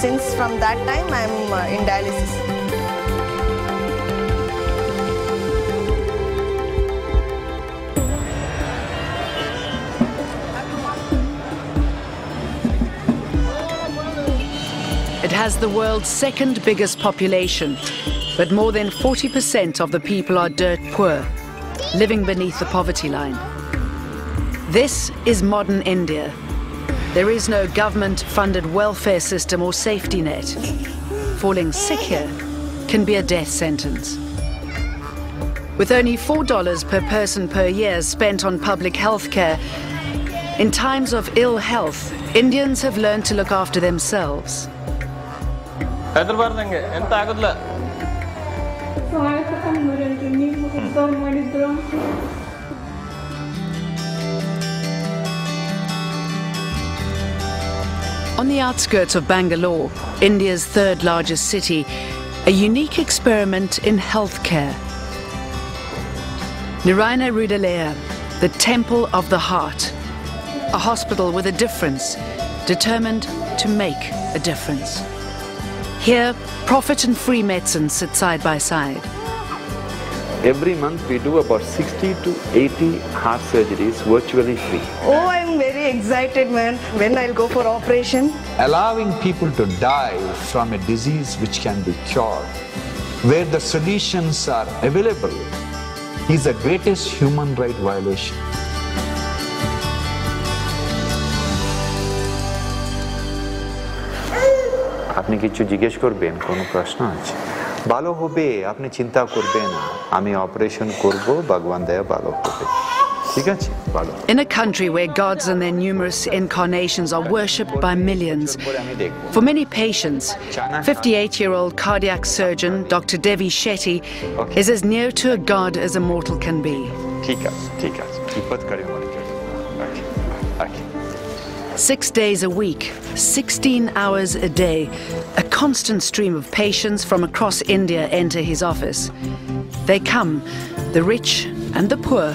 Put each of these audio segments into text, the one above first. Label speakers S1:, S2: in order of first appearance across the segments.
S1: since from that time I am in dialysis.
S2: It has the world's second biggest population, but more than 40% of the people are dirt poor, living beneath the poverty line. This is modern India. There is no government-funded welfare system or safety net. Falling sick here can be a death sentence. With only $4 per person per year spent on public health care, in times of ill health, Indians have learned to look after themselves. On the outskirts of Bangalore, India's third largest city, a unique experiment in healthcare. Narayana Rudalaya, the Temple of the Heart, a hospital with a difference, determined to make a difference. Here, profit and free medicine sit side by side.
S3: Every month we do about 60 to 80 heart surgeries virtually free.
S1: Oh, I'm very excited, man, when I'll go for operation.
S4: Allowing people to die from a disease which can be cured, where the solutions are available, is the greatest human right violation.
S3: আপনি কিছু জিজ্ঞেস করবেন কোনো প্রশ্ন আছে ভালো হবে আপনি চিন্তা করবেন না আমি অপারেশন করব ভগবান দয়া ভালো হবে ঠিক আছে ভালো
S2: In a country where gods and their numerous incarnations are worshipped by millions, for many patients, 58-year-old cardiac surgeon Dr. Devi Shetty is as near to a god as a mortal can be.
S3: ঠিক আছে বিপদ করে মরে যাবে ওকে
S2: 6 days a week, 16 hours a day, a constant stream of patients from across India enter his office. They come, the rich and the poor,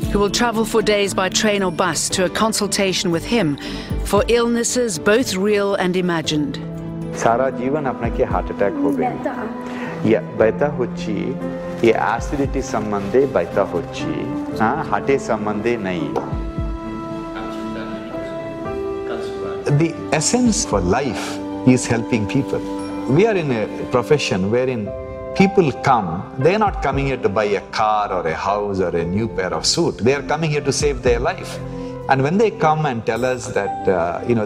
S2: who will travel for days by train or bus to a consultation with him for illnesses both real and imagined.
S3: সারা জীবন আপনাকে heart attack হবে ব্যথা হচ্ছে এই acidity সম্বন্ধে ব্যথা হচ্ছে হার্টের সম্বন্ধে নেই
S4: The essence for life is helping people. We are in a profession wherein people come, they're not coming here to buy a car or a house or a new pair of suit. They are coming here to save their life. And when they come and tell us that,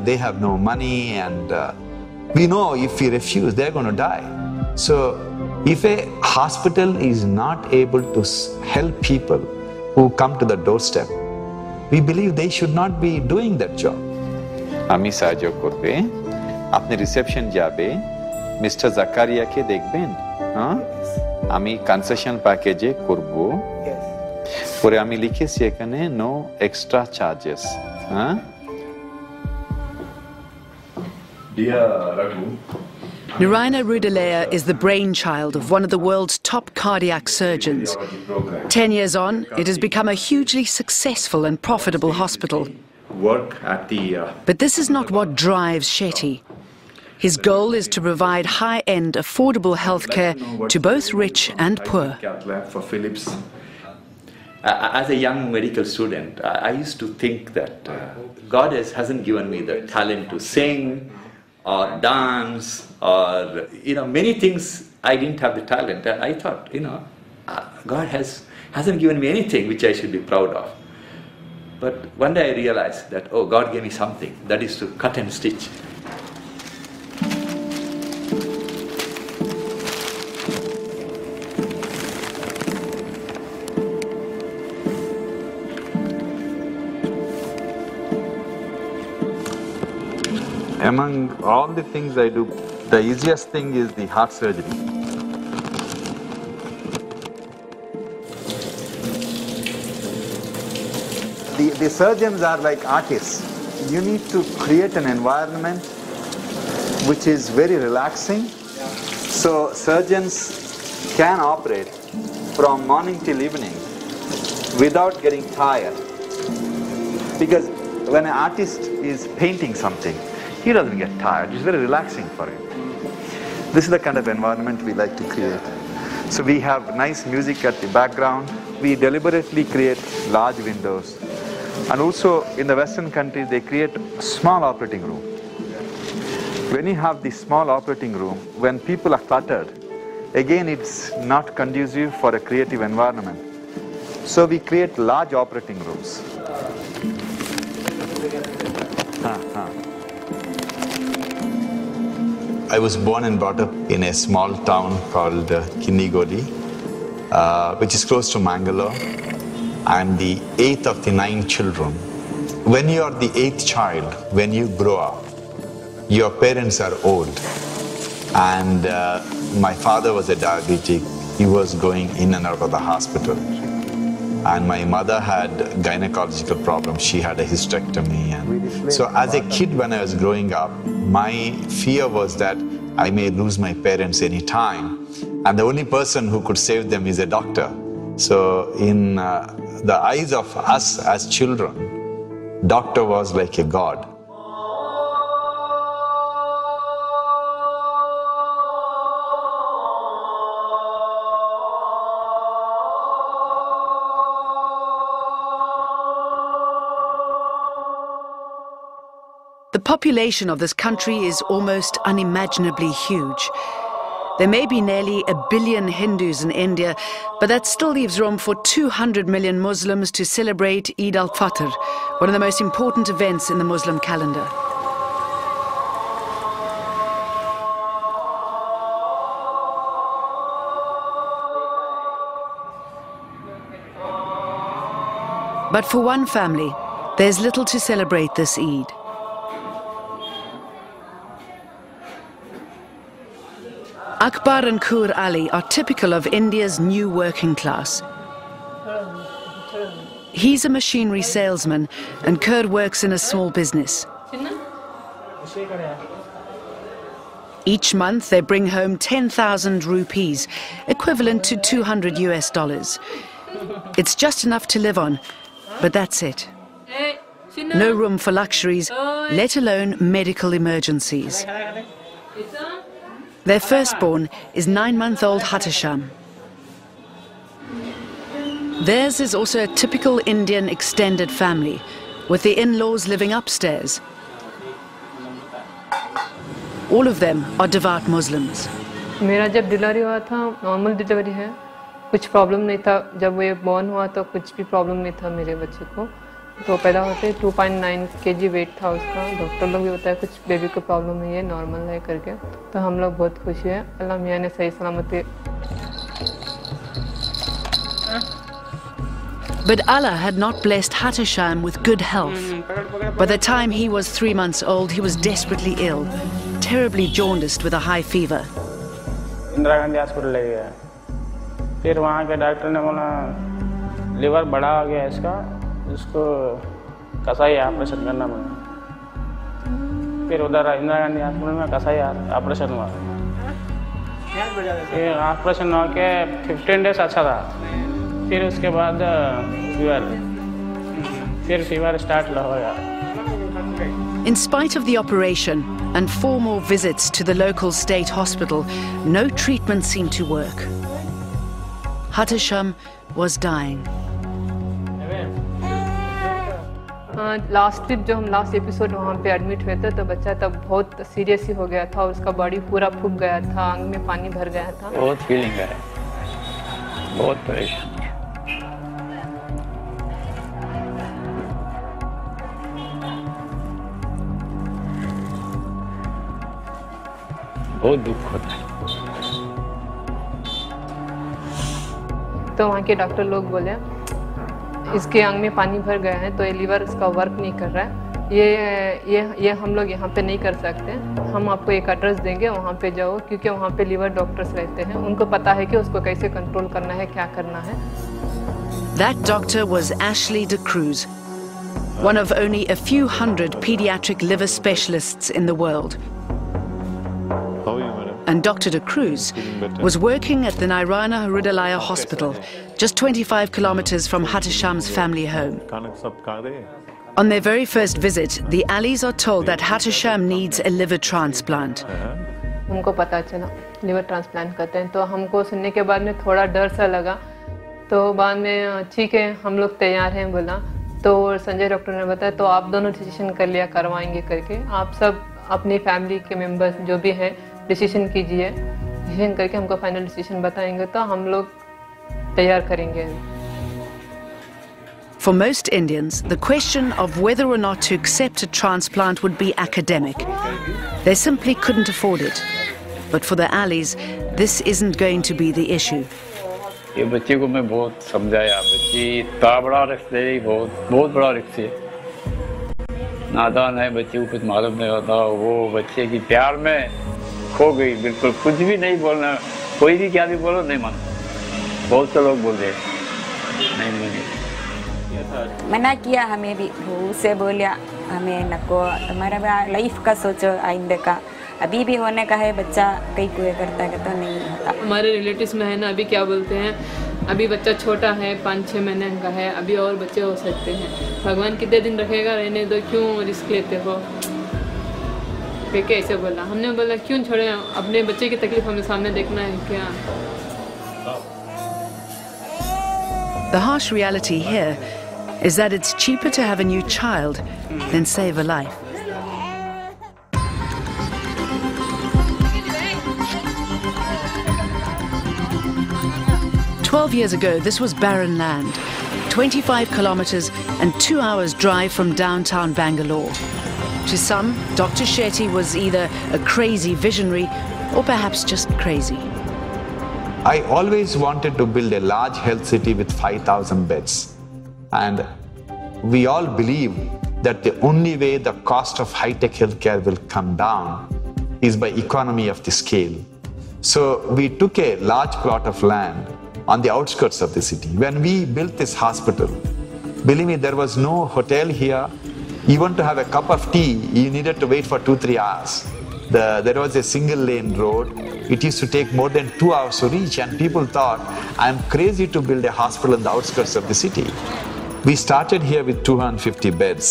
S4: they have no money and we know if we refuse, they're going to die. So if a hospital is not able to help people who come to the doorstep, we believe they should not be doing that job.
S3: আমি সাহায্য করবে আপনি reception যাবে mister জাকারিয়াকে দেখবেন আমি concession প্যাকেজে করব পরে আমি লিখেছি এখানে no extra charges
S2: Narayana Rudalaya is the brainchild of one of the world's top cardiac surgeons. 10 years on, it has become a hugely successful and profitable hospital. But this is not what drives Shetty. His goal is to provide high-end, affordable healthcare to both rich and poor.
S5: As a young medical student, I used to think that God hasn't given me the talent to sing or dance or, many things I didn't have the talent. And I thought, God hasn't given me anything which I should be proud of. But one day I realized that, God gave me something, that is to cut and stitch.
S3: Among all the things I do, the easiest thing is the heart surgery. The surgeons are like artists. You need to create an environment which is very relaxing. So surgeons can operate from morning till evening without getting tired. Because when an artist is painting something, he doesn't get tired. It's very relaxing for him. This is the kind of environment we like to create. So we have nice music at the background. We deliberately create large windows. And also in the Western countries, they create a small operating room. When you have the small operating room, when people are cluttered, again it's not conducive for a creative environment. So we create large operating rooms.
S4: I was born and brought up in a small town called Kinnigoli, which is close to Mangalore. I'm the 8th of the 9 children. When you are the 8th child, when you grow up, your parents are old. And my father was a diabetic. He was going in and out of the hospital. And my mother had gynecological problems. She had a hysterectomy. And so as a kid, when I was growing up, my fear was that I may lose my parents any time. And the only person who could save them is a doctor. So in the eyes of us as children, doctor was like a god.
S2: The population of this country is almost unimaginably huge. There may be nearly 1 billion Hindus in India, but that still leaves room for 200 million Muslims to celebrate Eid al-Fitr, one of the most important events in the Muslim calendar. But for one family, there's little to celebrate this Eid. Akbar and Kur Ali are typical of India's new working class. He's a machinery salesman and Kur works in a small business. Each month they bring home 10,000 rupees, equivalent to $200 US. It's just enough to live on, but that's it. No room for luxuries, let alone medical emergencies. Their firstborn is 9-month-old Hatisham. Theirs is also a typical Indian extended family, with the in-laws living upstairs. All of them are devout Muslims.
S6: मेरा जब delivery हुआ था normal delivery है कुछ problem नहीं था जब वो बॉर्न हुआ तो कुछ भी प्रॉब्लम नहीं था मेरे बच्चे को तो पैदा होते 2.9 kg वेट था उसका डॉक्टर लोग भी बताया कुछ बेबी को प्रॉब्लम नहीं है नॉर्मल है करके तो हम लोग बहुत खुश हैं अल्लाह मियां ने सही सलामती.
S2: But Allah had not blessed Hatisham with good health. By the time he was 3 months old, he was desperately ill, terribly jaundiced with a high fever.
S7: Indira Gandhi hospital ले गया फिर वहाँ के डॉक्टर ने बोला लिवर बड़ा हो गया इसको कसाई ऑपरेशन करना पड़ा फिर उधर इंदिरा गांधी हॉस्पिटल में कसाई ऑपरेशन हुआ फिर ऑपरेशन हो के 15 डेज अच्छा था फिर उसके बाद फीवर स्टार्ट हो गया.
S2: In spite of the operation and 4 more visits to the local state hospital, no treatment seemed to work. Hatisham was dying.
S6: Last trip जो हम लास्ट एपिसोड वहाँ पे एडमिट हुए थे तो बच्चा तब बहुत सीरियस ही हो गया था उसका बॉडी पूरा फूक गया था आंग में पानी भर गया था.
S7: बहुत फीलिंग है बहुत परेशान बहुत दुख होता है.
S6: तो वहाँ के डॉक्टर लोग बोले इसके आंग में पानी भर गया है तो ये लीवर इसका वर्क नहीं कर रहा है ये हम लोग यहाँ पे नहीं कर सकते हम आपको एक एड्रेस देंगे वहाँ पे जाओ क्योंकि वहाँ पे लीवर डॉक्टर्स रहते हैं उनको पता है कि उसको कैसे कंट्रोल करना है क्या करना है.
S2: That doctor was Ashley de Cruz, one of only a few hundred pediatric liver specialists in the world. And Dr. de Cruz was working at the Narayana Hrudayalaya Hospital, just 25 kilometers from Hatisham's family home. On their very first visit, the Alis are told that Hatisham needs a liver transplant.
S6: हमको पता चला liver transplant करते हैं, तो हमको सुनने के बाद में थोड़ा डर सा लगा। तो बाद में ठीक है हम लोग तैयार हैं बोला, तो संजय डॉक्टर ने बताया तो आप दोनों डिसीजन कर लिया करवाएंगे करके, आप सब अपनी फैमिली के मेंबर्स जो भी हैं डिसीजन कीजिए, डिसीजन करके हमको फाइनल डिसीजन बताएंगे तो हम लोग तैयार करेंगे।
S2: For most Indians, the question of whether or not to accept a transplant would be academic. They simply couldn't afford it. But for the Alis, this isn't going to be the issue.
S8: ये बच्चे को मैं बहुत समझाया, बच्ची इतना बड़ा risk है, बहुत बड़ा रिस्क है। नादान है, बच्चे को कुछ मालूम नहीं होता, वो बच्चे की प्यार में खो गई, बिल्कुल कुछ भी नहीं बोलना, कोई भी क्या भी बोलो नहीं मानता। बहुत से लोग बोल रहे नहीं माने।
S9: मना किया हमें भी, उसे बोलिया हमें नको, हमारा लाइफ का सोचो आइंदे का, अभी भी होने का है बच्चा, कई कुएं करता है तो नहीं होता।
S6: हमारे रिलेटिव्स में है ना, अभी क्या बोलते हैं, अभी बच्चा छोटा है 5-6 महीने का है, अभी और बच्चे हो सकते हैं, भगवान कितने दिन रखेगा, रहने दो, क्यों रिस्क लेते हो, फिर कैसे बोला। हमने बोला क्यों छोड़े, अपने बच्चे की तकलीफ हमें सामने देखना है क्या।
S2: The harsh reality here is that it's cheaper to have a new child than save a life. "12 years ago, this was barren land, 25 kilometers and 2 hours drive from downtown Bangalore. To some, Dr. Shetty was either a crazy visionary or perhaps just crazy.
S4: I always wanted to build a large health city with 5,000 beds. And we all believe that the only way the cost of high-tech healthcare will come down is by economy of the scale. So we took a large plot of land on the outskirts of the city. When we built this hospital, believe me, there was no hotel here. Even to have a cup of tea, you needed to wait for 2-3 hours. There was a single lane road. It used to take more than 2 hours to reach, and people thought, I'm crazy to build a hospital in the outskirts of the city. We started here with 250 beds.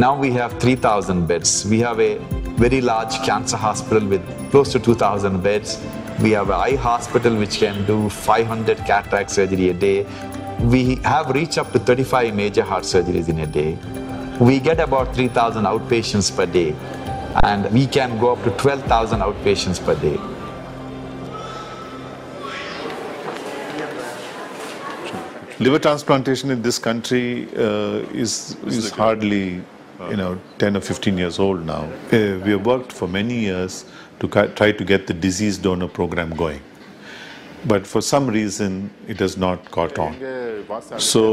S4: Now we have 3,000 beds. We have a very large cancer hospital with close to 2,000 beds. We have an eye hospital which can do 500 cataract surgery a day. We have reached up to 35 major heart surgeries in a day. We get about 3,000 outpatients per day, and we can go up to 12,000 outpatients per day.
S10: Liver transplantation in this country is hardly, 10 or 15 years old now. We have worked for many years to try to get the disease donor program going. But for some reason, it has not caught on. So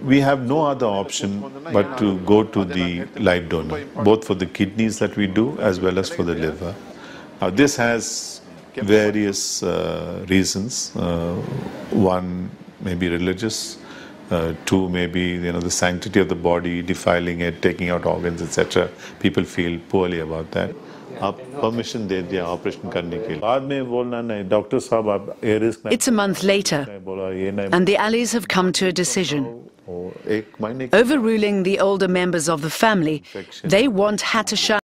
S10: we have no other option but to go to the live donor, both for the kidneys that we do as well as for the liver. Now this has various reasons. One may be religious, two maybe the sanctity of the body, defiling it, taking out organs, etc. People feel poorly about that. आप permission दे दिया operation करने के लिए, बाद में बोलना नहीं, doctor साहब आप ए risk.
S2: It's a month later, and the Alis have come to a decision. Overruling the older members of the family, they want Hatisham